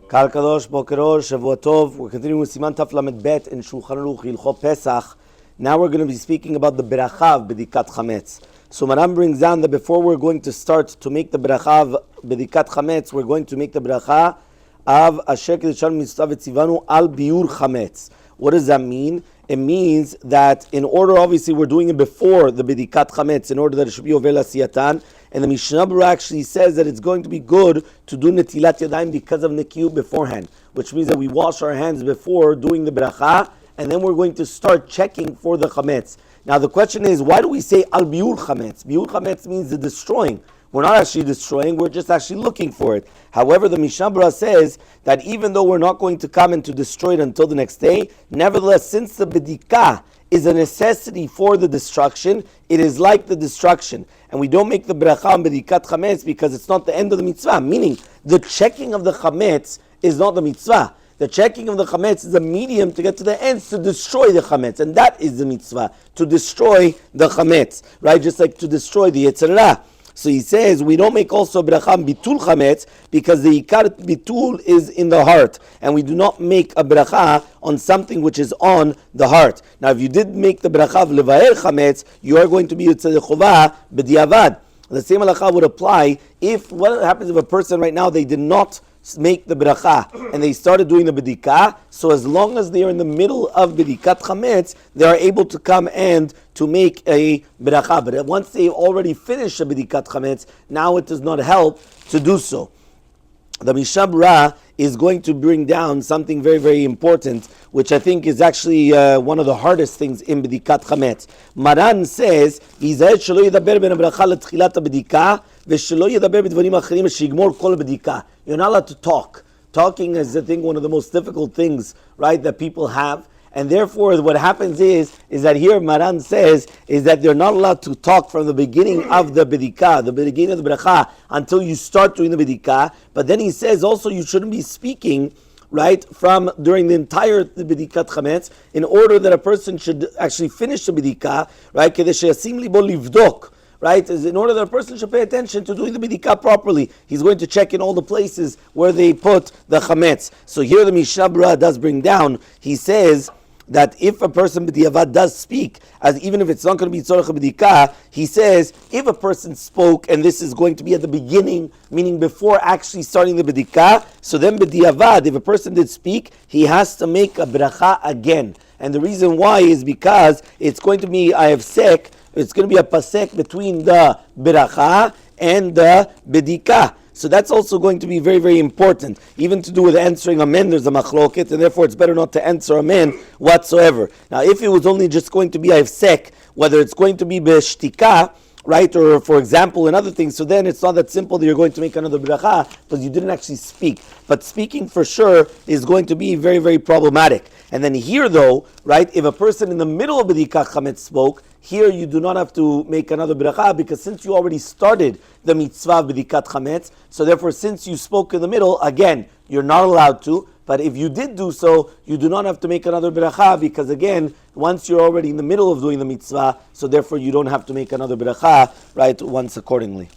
Kal Kadosh, Boker Or, Shavua Tov. We're continuing with Siman Taf Lamed Bet in Shulchan Aruch Hilchot Pesach. Now we're going to be speaking about the Beracha of Bedikat Hametz. So Maram brings down that before we're going to start to make the Beracha of Bedikat Hametz, we're going to make the Beracha of Asher Kedushan Mitzvah V'tzivanu Al Biur Hametz. What does that mean? It means that in order, obviously, we're doing it before the Bedikat Hametz in order that it should be over Siyatan. And the Mishnah Berurah actually says that it's going to be good to do Netilat Yadayim because of Nekiut beforehand, which means that we wash our hands before doing the Beracha, and then we're going to start checking for the Chametz. Now the question is, why do we say Al Biur Chametz? Biur Chametz means the destroying. We're not actually destroying, we're just actually looking for it. However, the Mishnah Berurah says that even though we're not going to come and to destroy it until the next day, nevertheless, since the Bedikah is a necessity for the destruction, it is like the destruction. And we don't make the Beracha on Bedikat Hametz because it's not the end of the mitzvah. Meaning, the checking of the Chametz is not the mitzvah. The checking of the Chametz is a medium to get to the ends to destroy the Chametz. And that is the mitzvah, to destroy the Chametz. Right? Just like to destroy the Yetzer Hara. So he says, we don't make also Beracha Bitul Chametz because the Ikar Bitul is in the heart. And we do not make a Beracha on something which is on the heart. Now, if you did make the Beracha of Levaer Chametz, you are going to be Yotzei Chovah B'diavad. The same halacha would apply if, what happens if a person right now, they did not make the Beracha and they started doing the Bedikah, so as long as they are in the middle of Bedikat Hametz, they are able to come and to make a Beracha. But once they already finished the Bedikat Hametz, now it does not help to do so. The Mishnah Berurah is going to bring down something very, very important, which I think is actually one of the hardest things in Bedikat Hametz. Maran says, "V'yizayet shelo yedaber ben habracha letchilat habedika, v'shelo yedaber b'dvarim acherim sheyigmor kol habedika." You're not allowed to talk. Talking is, I think, one of the most difficult things, right, that people have. And therefore, what happens is that here Maran says is that they're not allowed to talk from the beginning of the Bedikah, the beginning of the Beracha, until you start doing the Bedikah. But then he says also you shouldn't be speaking, right, from during the entire Bedikat Hametz, in order that a person should actually finish the Bedikah, right, כדי שישים ליבו לבדוק. Right, is in order that a person should pay attention to doing the Bedikah properly. He's going to check in all the places where they put the Chametz. So here the Mishnah Berurah does bring down, he says that if a person b'diavad does speak, as even if it's not going to be tzorech b'dikah, he says if a person spoke and this is going to be at the beginning, meaning before actually starting the b'dikah, so then b'diavad, if a person did speak, he has to make a bracha again. And the reason why is because it's going to be it's going to be a pasek between the bracha and the b'dikah. So that's also going to be very, very important. Even to do with answering amen, there's a machloket, and therefore it's better not to answer amen whatsoever. Now, if it was only just going to be hafsek, whether it's going to be b'shtika, right, or for example, and other things, so then it's not that simple that you're going to make another bracha, because you didn't actually speak. But speaking for sure is going to be very, very problematic. And then here though, right, if a person in the middle of Bedikat Hametz spoke, here you do not have to make another bracha, because since you already started the mitzvah of Bedikat Hametz, so therefore since you spoke in the middle, again, you're not allowed to. But if you did do so, you do not have to make another bracha, because again, once you're already in the middle of doing the mitzvah, so therefore you don't have to make another bracha, right, once accordingly.